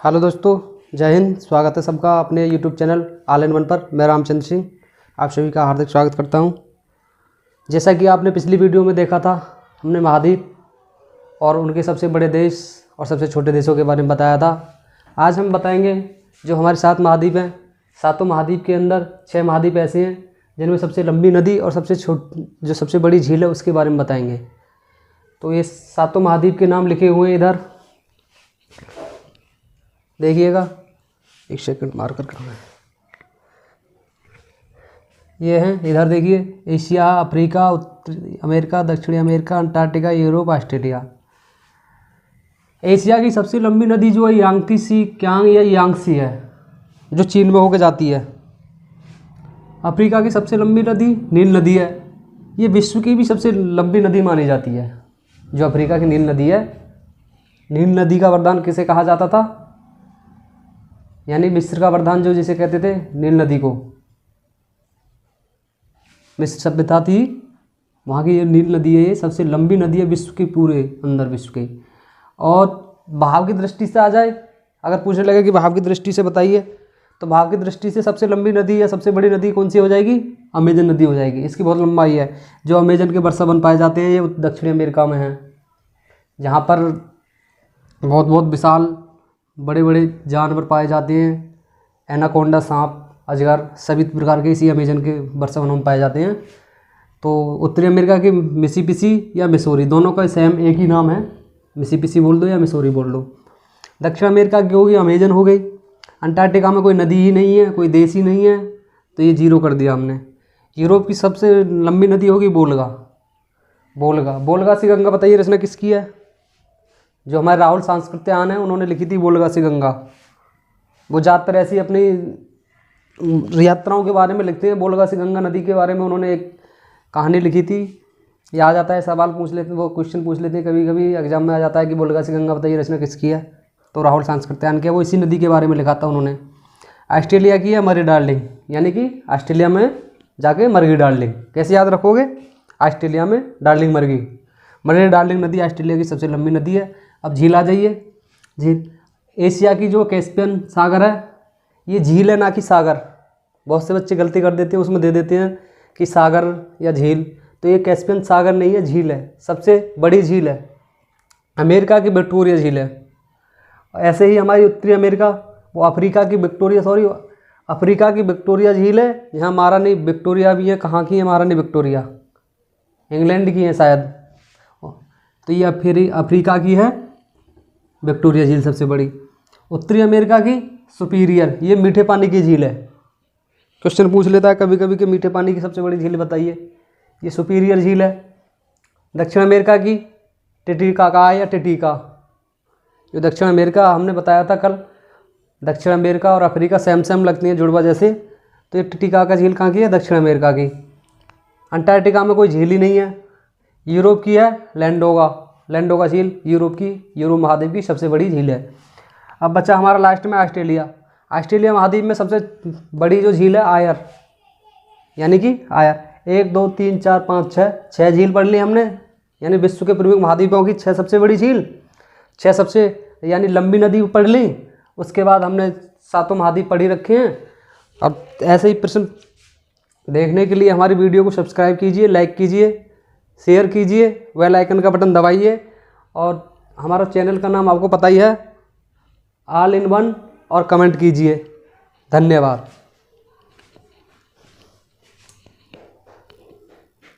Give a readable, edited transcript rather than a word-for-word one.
Hello दोस्तों, जय हिंद। स्वागत है सबका अपने YouTube channel all in one पर। मैं रामचंद्र सिंह आप सभी का हार्दिक स्वागत करता हूं। जैसा कि आपने पिछली वीडियो में देखा था, हमने महाद्वीप और उनके सबसे बड़े देश और सबसे छोटे देशों के बारे में बताया था। आज हम बताएंगे जो हमारे 7 महाद्वीप हैं, सातों महाद्वीप के अंदर 6 महाद्वीप ऐसे हैं जिनमें सबसे लंबी नदी और जो सबसे बड़ी झील है उसके बारे में बताएंगे। तो ये सातों महाद्वीप के नाम लिखे हुए हैं इधर देखिएगा। एक सेकंड मार कर करना है। ये हैं, इधर देखिए, एशिया, अफ्रीका, उत्तरी अमेरिका, दक्षिणी America, Antarctica, Europe, Australia. Asia की सबसे लंबी नदी जो है यांगत्से कियांग या यांगत्से है, जो चीन में होकर जाती है। अफ्रीका की सबसे लंबी नदी नील नदी है। ये विश्व की भी सबसे लंबी नदी मानी जाती है, जो अफ्रीका की नील नदी है। नील नदी का वरदान किसे कहा जाता था, यानी मिस्र का वरदान जो जिसे कहते थे, नील नदी को। मिस्र सभ्यता थी, वहाँ की ये नील नदी है, ये सबसे लंबी नदी है विश्व के पूरे अंदर, विश्व के। और बहाव की दृष्टि से आ जाए, अगर पूछने लगे कि बहाव की दृष्टि से बताइए, तो बहाव की दृष्टि से सबसे लंबी नदी या सबसे बड़ी नदी कौन सी हो जाएगी? अमेजन नदी हो जाएगी। इसकी बहुत लंबाई है। जो अमेजन के वर्षावन पाए जाते हैं ये दक्षिणी अमेरिका में हैं, जहाँ पर बहुत बहुत विशाल बड़े बड़े जानवर पाए जाते हैं। एनाकोंडा, सांप, अजगर, सभी प्रकार के इसी अमेजन के वर्षावन में पाए जाते हैं। तो उत्तरी अमेरिका की मिसिसिपी या मिसौरी, दोनों का सेम एक ही नाम है, मिसिसिपी बोल दो या मिसौरी बोल दो। दक्षिण अमेरिका की होगी अमेजन हो गई। अंटार्कटिका में कोई नदी ही नहीं है, कोई देश ही नहीं है, तो ये 0 कर दिया हमने। यूरोप की सबसे लंबी नदी होगी बोलगा। बोलगा सी गंगा बताइए रचना किसकी है? जो हमारे राहुल सांस्कृत्यायन है उन्होंने लिखी थी बोलगा सी गंगा। वो ज़्यादातर ऐसी अपनी यात्राओं के बारे में लिखते हैं। बोलगा सी गंगा नदी के बारे में उन्होंने एक कहानी लिखी थी। याद आता है, सवाल पूछ लेते हैं, वो क्वेश्चन पूछ लेते हैं कभी कभी एग्जाम में आ जाता है कि बोलगा सी गंगा बताइए रचना किसकी है, तो राहुल सांस्कृत्यायन की है। वो इसी नदी के बारे में लिखा था उन्होंने। ऑस्ट्रेलिया की है मरी डार्लिंग, यानी कि ऑस्ट्रेलिया में जाके मर गई डार्लिंग। कैसे याद रखोगे? ऑस्ट्रेलिया में डार्लिंग मर गई। मरी डार्लिंग नदी ऑस्ट्रेलिया की सबसे लंबी नदी है। अब झील आ जाइए। झील एशिया की जो कैस्पियन सागर है, ये झील है ना कि सागर। बहुत से बच्चे गलती कर देते हैं, उसमें दे देते हैं कि सागर या झील, तो ये कैस्पियन सागर नहीं है, झील है। सबसे बड़ी झील है, अमेरिका की विक्टोरिया झील है। ऐसे ही हमारी उत्तरी अमेरिका, वो अफ्रीका की विक्टोरिया झील है, जहाँ महारानी विक्टोरिया भी है। कहाँ की है महारानी विक्टोरिया? इंग्लैंड की है शायद। तो ये फिर अफ्रीका की है विक्टोरिया झील सबसे बड़ी। उत्तरी अमेरिका की सुपीरियर, ये मीठे पानी की झील है। क्वेश्चन पूछ लेता है कभी कभी कि मीठे पानी की सबसे बड़ी झील बताइए, ये सुपीरियर झील है। दक्षिण अमेरिका की टिटिकाका या टिटिका, जो दक्षिण अमेरिका हमने बताया था कल, दक्षिण अमेरिका और अफ्रीका सेम लगती हैं, जुड़वा जैसे। तो ये टिटिकाका झील कहाँ की है? दक्षिण अमेरिका की। अंटार्कटिका में कोई झील ही नहीं है। यूरोप की है लैंडोगा झील, यूरोप महाद्वीप की सबसे बड़ी झील है। अब बचा हमारा लास्ट में ऑस्ट्रेलिया महाद्वीप में सबसे बड़ी जो झील है आयर, यानी कि आयर। 1 2 3 4 5 6 झील पढ़ ली हमने, यानी विश्व के प्रमुख महाद्वीपों की 6 सबसे बड़ी झील, 6 सबसे यानी लंबी नदी पढ़ ली। उसके बाद हमने सातों महाद्वीप पढ़ ही रखे हैं। अब ऐसे ही प्रश्न देखने के लिए हमारी वीडियो को सब्सक्राइब कीजिए, लाइक कीजिए, शेयर कीजिए, बेल आइकन का बटन दबाइए। और हमारा चैनल का नाम आपको पता ही है, ऑल इन वन, और कमेंट कीजिए। धन्यवाद।